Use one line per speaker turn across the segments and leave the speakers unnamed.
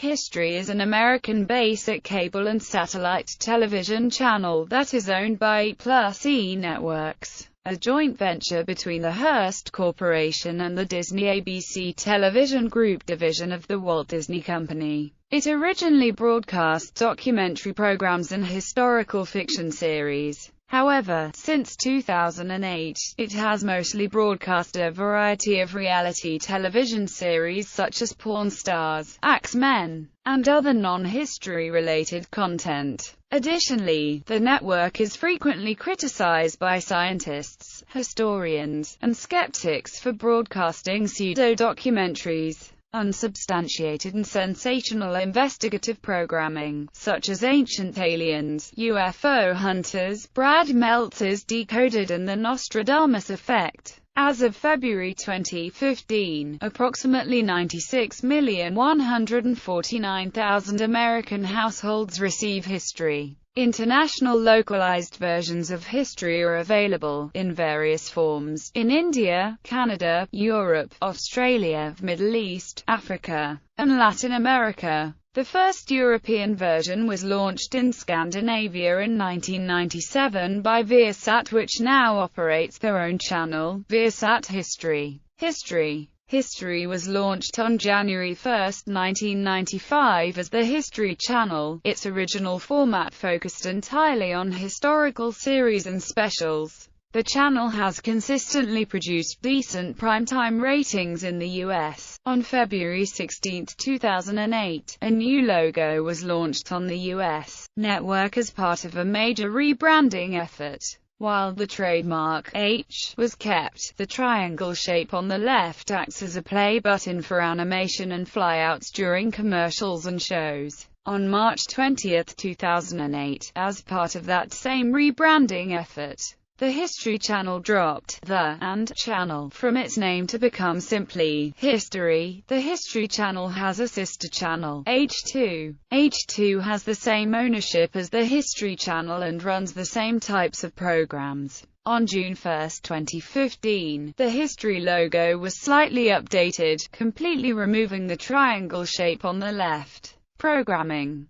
History is an American basic cable and satellite television channel that is owned by E+E Networks, a joint venture between the Hearst Corporation and the Disney ABC Television Group division of the Walt Disney Company. It originally broadcast documentary programs and historical fiction series. However, since 2008, it has mostly broadcast a variety of reality television series such as Porn Stars, X-Men, and other non-history-related content. Additionally, the network is frequently criticized by scientists, historians, and skeptics for broadcasting pseudo-documentaries, unsubstantiated and sensational investigative programming, such as Ancient Aliens, UFO Hunters, Brad Meltzer's Decoded and the Nostradamus Effect. As of February 2015, approximately 96,149,000 American households receive History. International localized versions of History are available, in various forms, in India, Canada, Europe, Australia, Middle East, Africa, and Latin America. The first European version was launched in Scandinavia in 1997 by Viasat, which now operates their own channel, Viasat History. History was launched on January 1, 1995 as the History Channel. Its original format focused entirely on historical series and specials. The channel has consistently produced decent primetime ratings in the U.S. On February 16, 2008, a new logo was launched on the U.S. network as part of a major rebranding effort. While the trademark H was kept, the triangle shape on the left acts as a play button for animation and flyouts during commercials and shows. On March 20, 2008, as part of that same rebranding effort, the History Channel dropped the and channel from its name to become simply History. The History Channel has a sister channel, H2. H2 has the same ownership as the History Channel and runs the same types of programs. On June 1, 2015, the History logo was slightly updated, completely removing the triangle shape on the left. Programming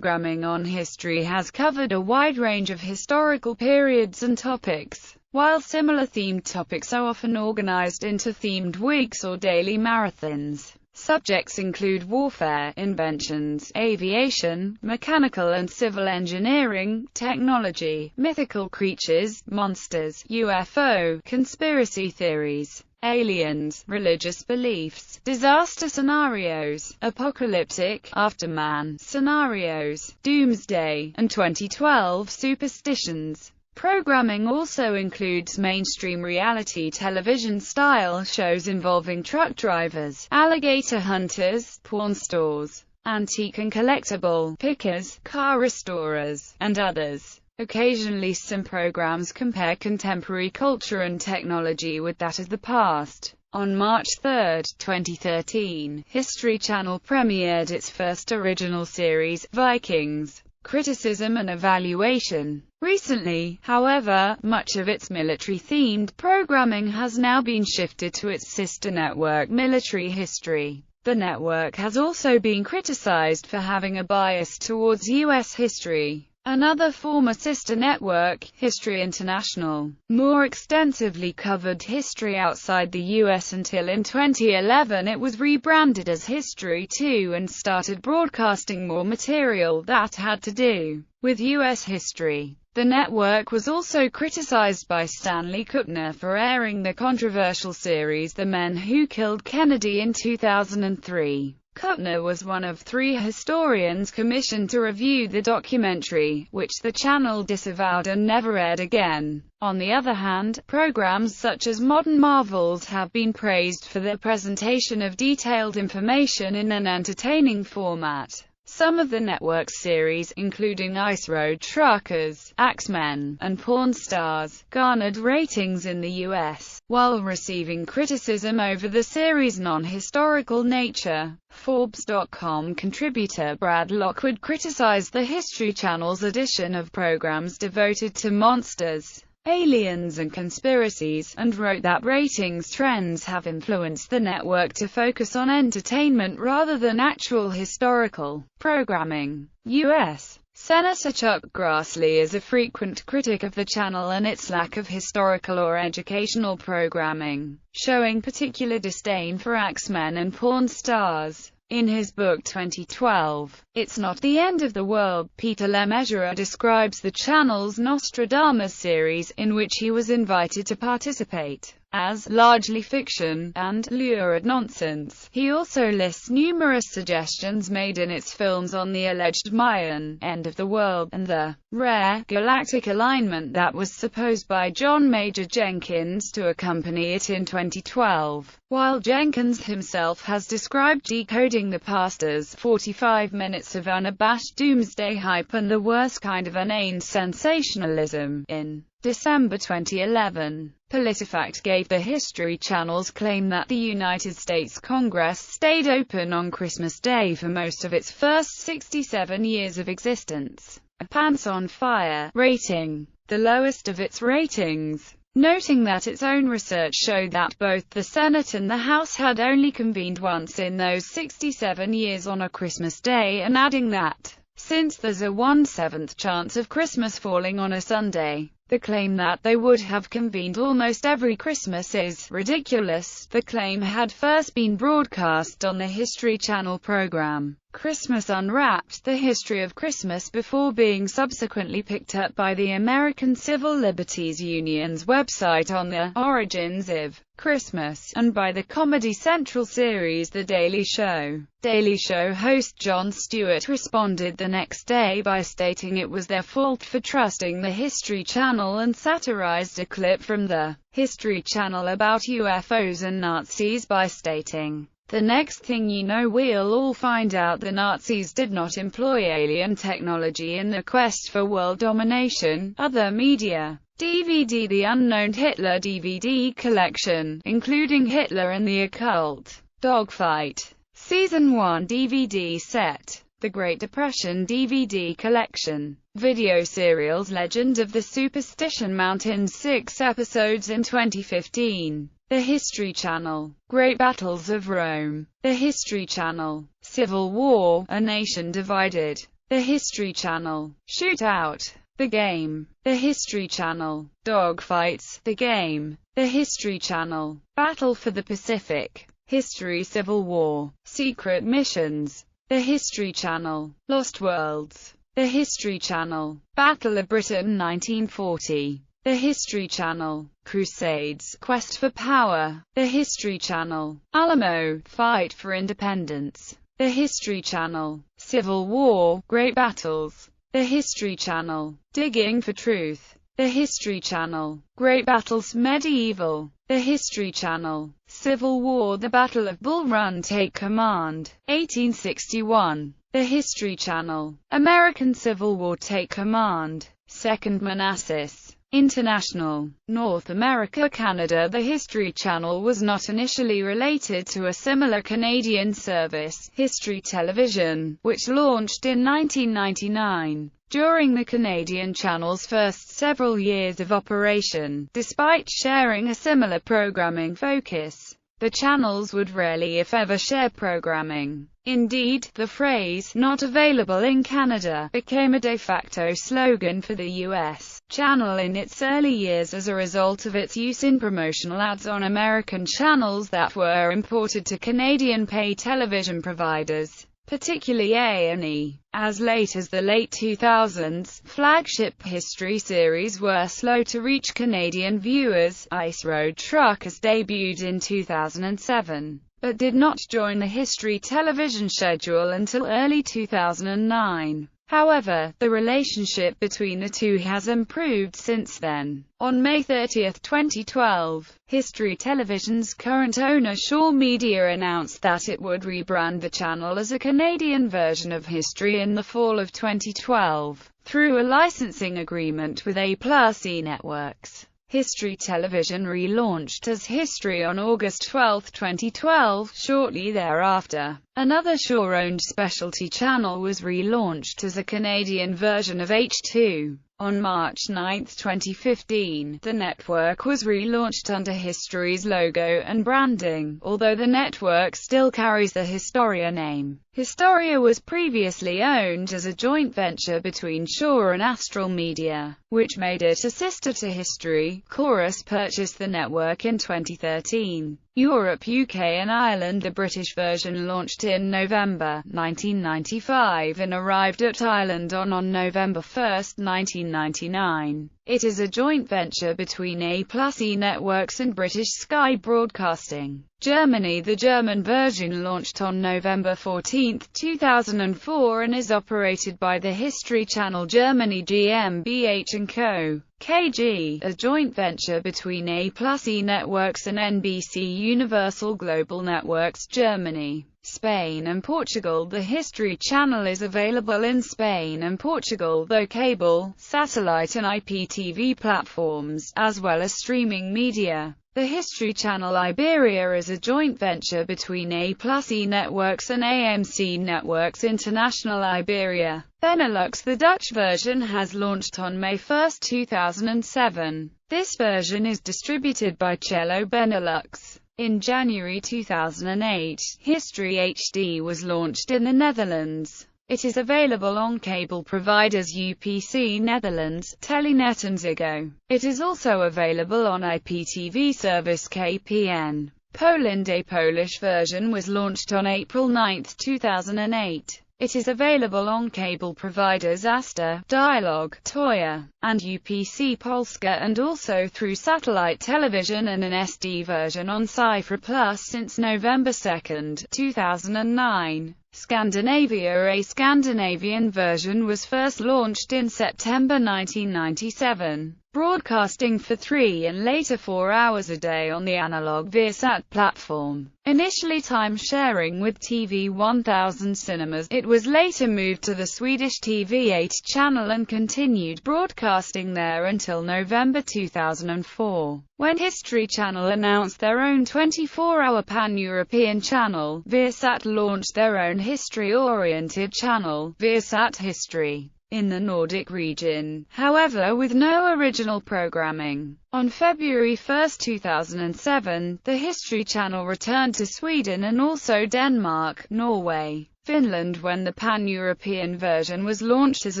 on History has covered a wide range of historical periods and topics. While similar themed topics are often organized into themed weeks or daily marathons, subjects include warfare, inventions, aviation, mechanical and civil engineering, technology, mythical creatures, monsters, UFO, conspiracy theories, aliens, religious beliefs, disaster scenarios, apocalyptic, afterman scenarios, doomsday, and 2012 superstitions. Programming also includes mainstream reality television-style shows involving truck drivers, alligator hunters, porn stars, antique and collectible pickers, car restorers, and others. Occasionally some programs compare contemporary culture and technology with that of the past. On March 3, 2013, History Channel premiered its first original series, Vikings: Criticism and Evaluation. Recently, however, much of its military-themed programming has now been shifted to its sister network, Military History. The network has also been criticized for having a bias towards U.S. history. Another former sister network, History International, more extensively covered history outside the U.S. until in 2011 it was rebranded as History 2 and started broadcasting more material that had to do with U.S. history. The network was also criticized by Stanley Kuttner for airing the controversial series The Men Who Killed Kennedy in 2003. Kuttner was one of 3 historians commissioned to review the documentary, which the channel disavowed and never aired again. On the other hand, programs such as Modern Marvels have been praised for their presentation of detailed information in an entertaining format. Some of the network's series, including Ice Road Truckers, X-Men, and Porn Stars, garnered ratings in the U.S., while receiving criticism over the series' non-historical nature. Forbes.com contributor Brad Lockwood criticized the History Channel's addition of programs devoted to monsters, aliens and conspiracies, and wrote that ratings trends have influenced the network to focus on entertainment rather than actual historical programming. U.S. Senator Chuck Grassley is a frequent critic of the channel and its lack of historical or educational programming, showing particular disdain for X-Men and porn stars. In his book 2012, It's Not the End of the World, Peter Lemessurier describes the channel's Nostradamus series, in which he was invited to participate, as largely fiction and lurid nonsense. He also lists numerous suggestions made in its films on the alleged Mayan end of the world, and the rare galactic alignment that was supposed by John Major Jenkins to accompany it in 2012. While Jenkins himself has described decoding the past as 45 minutes of unabashed doomsday hype and the worst kind of inane sensationalism, in December 2011, PolitiFact gave the History Channel's claim that the United States Congress stayed open on Christmas Day for most of its first 67 years of existence a pants on fire rating, the lowest of its ratings, noting that its own research showed that both the Senate and the House had only convened once in those 67 years on a Christmas Day, and adding that, since there's a 1/7 chance of Christmas falling on a Sunday, the claim that they would have convened almost every Christmas is ridiculous. The claim had first been broadcast on the History Channel program Christmas Unwrapped, The History of Christmas, before being subsequently picked up by the American Civil Liberties Union's website on the Origins of Christmas, and by the Comedy Central series The Daily Show. Daily Show host Jon Stewart responded the next day by stating it was their fault for trusting the History Channel, and satirized a clip from the History Channel about UFOs and Nazis by stating, "The next thing you know we'll all find out the Nazis did not employ alien technology in the quest for world domination." Other media. DVD The Unknown Hitler DVD collection, including Hitler and the Occult. Dogfight. Season 1 DVD set. The Great Depression DVD collection. Video serials Legend of the Superstition Mountain, 6 episodes in 2015. The History Channel. Great Battles of Rome. The History Channel. Civil War, A Nation Divided. The History Channel. Shootout. The Game. The History Channel. Dogfights. The Game. The History Channel. Battle for the Pacific. History Civil War. Secret Missions. The History Channel. Lost Worlds. The History Channel. Battle of Britain 1940. The History Channel. Crusades, Quest for Power. The History Channel. Alamo, Fight for Independence. The History Channel. Civil War, Great Battles. The History Channel. Digging for Truth. The History Channel. Great Battles Medieval. The History Channel. Civil War, The Battle of Bull Run, Take Command. 1861. The History Channel. American Civil War, Take Command. Second Manassas. International. North America, Canada. The History Channel was not initially related to a similar Canadian service, History Television, which launched in 1999. During the Canadian channel's first several years of operation, despite sharing a similar programming focus, the channels would rarely if ever share programming. Indeed, the phrase, "not available in Canada," became a de facto slogan for the U.S. channel in its early years as a result of its use in promotional ads on American channels that were imported to Canadian pay television providers, particularly A&E. As late as the late 2000s, flagship history series were slow to reach Canadian viewers. Ice Road Truckers debuted in 2007, but did not join the History Television schedule until early 2009. However, the relationship between the two has improved since then. On May 30, 2012, History Television's current owner Shaw Media announced that it would rebrand the channel as a Canadian version of History in the fall of 2012, through a licensing agreement with A+E Networks. History Television relaunched as History on August 12, 2012. Shortly thereafter, another Shaw-owned specialty channel was relaunched as a Canadian version of H2. On March 9, 2015, the network was relaunched under History's logo and branding, although the network still carries the Historia name. Historia was previously owned as a joint venture between Shaw and Astral Media, which made it a sister to History. Chorus purchased the network in 2013. Europe, UK and Ireland. The British version launched in November 1995 and arrived at Ireland on November 1, 1999. It is a joint venture between A+E Networks and British Sky Broadcasting. Germany. The German version launched on November 14, 2004 and is operated by the History Channel Germany GmbH & Co. KG, a joint venture between A+E Networks and NBC Universal Global Networks Germany, Spain and Portugal. The History Channel is available in Spain and Portugal, though cable, satellite and IPTV platforms, as well as streaming media. The History Channel Iberia is a joint venture between A+E Networks and AMC Networks International Iberia. Benelux. The Dutch version has launched on May 1, 2007. This version is distributed by Cello Benelux. In January 2008, History HD was launched in the Netherlands. It is available on cable providers UPC Netherlands, Telenet and Ziggo. It is also available on IPTV service KPN. Poland. A Polish version was launched on April 9, 2008. It is available on cable providers Asta, Dialog, Toya, and UPC Polska, and also through satellite television and an SD version on Cyfra Plus since November 2, 2009. Scandinavia. A Scandinavian version was first launched in September 1997, broadcasting for 3 and later 4 hours a day on the analog Viasat platform. Initially time-sharing with TV 1000 cinemas, it was later moved to the Swedish TV8 channel and continued broadcasting there until November 2004, when History Channel announced their own 24-hour pan-European channel. Viasat launched their own history-oriented channel, Viasat History, in the Nordic region, however with no original programming. On February 1, 2007, the History Channel returned to Sweden and also Denmark, Norway, Finland when the pan-European version was launched as a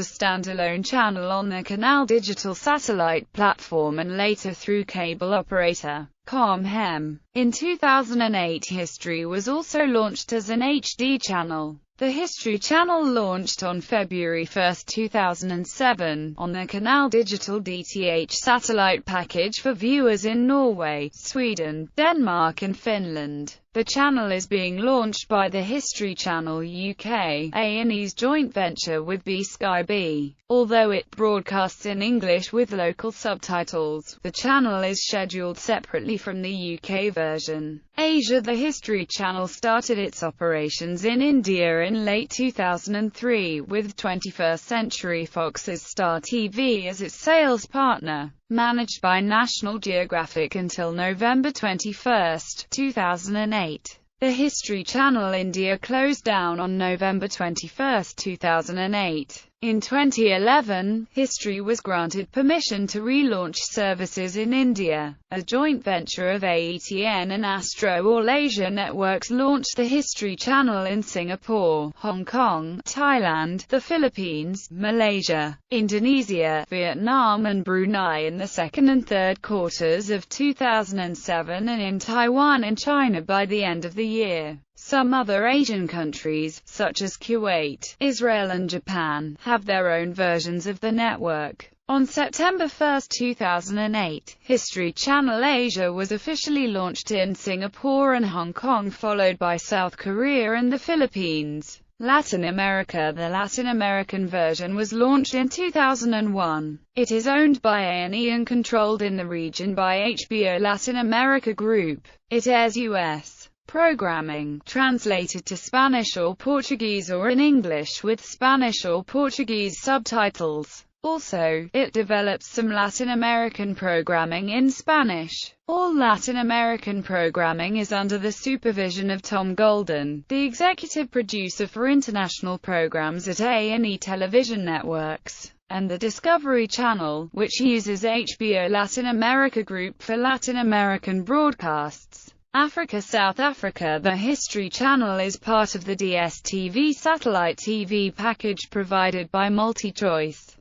standalone channel on the Canal Digital satellite platform and later through cable operator Comhem. In 2008, History was also launched as an HD channel. The History Channel launched on February 1, 2007, on the Canal Digital DTH satellite package for viewers in Norway, Sweden, Denmark and Finland. The channel is being launched by the History Channel UK, A&E's joint venture with Sky B. Although it broadcasts in English with local subtitles, the channel is scheduled separately from the UK version. Asia. The History Channel started its operations in India in late 2003, with 21st Century Fox's Star TV as its sales partner, managed by National Geographic until November 21, 2008. The History Channel India closed down on November 21, 2008. In 2011, History was granted permission to relaunch services in India. A joint venture of AETN and Astro All Asia Networks launched the History Channel in Singapore, Hong Kong, Thailand, the Philippines, Malaysia, Indonesia, Vietnam and Brunei in the second and third quarters of 2007 and in Taiwan and China by the end of the year. Some other Asian countries, such as Kuwait, Israel and Japan, have their own versions of the network. On September 1, 2008, History Channel Asia was officially launched in Singapore and Hong Kong, followed by South Korea and the Philippines. Latin America. The Latin American version was launched in 2001. It is owned by A&E and controlled in the region by HBO Latin America Group. It airs U.S. programming, translated to Spanish or Portuguese or in English with Spanish or Portuguese subtitles. Also, it develops some Latin American programming in Spanish. All Latin American programming is under the supervision of Tom Golden, the executive producer for international programs at A&E Television Networks. and the Discovery Channel, which uses HBO Latin America Group for Latin American broadcasts. Africa South Africa. The History Channel is part of the DStv satellite TV package provided by MultiChoice.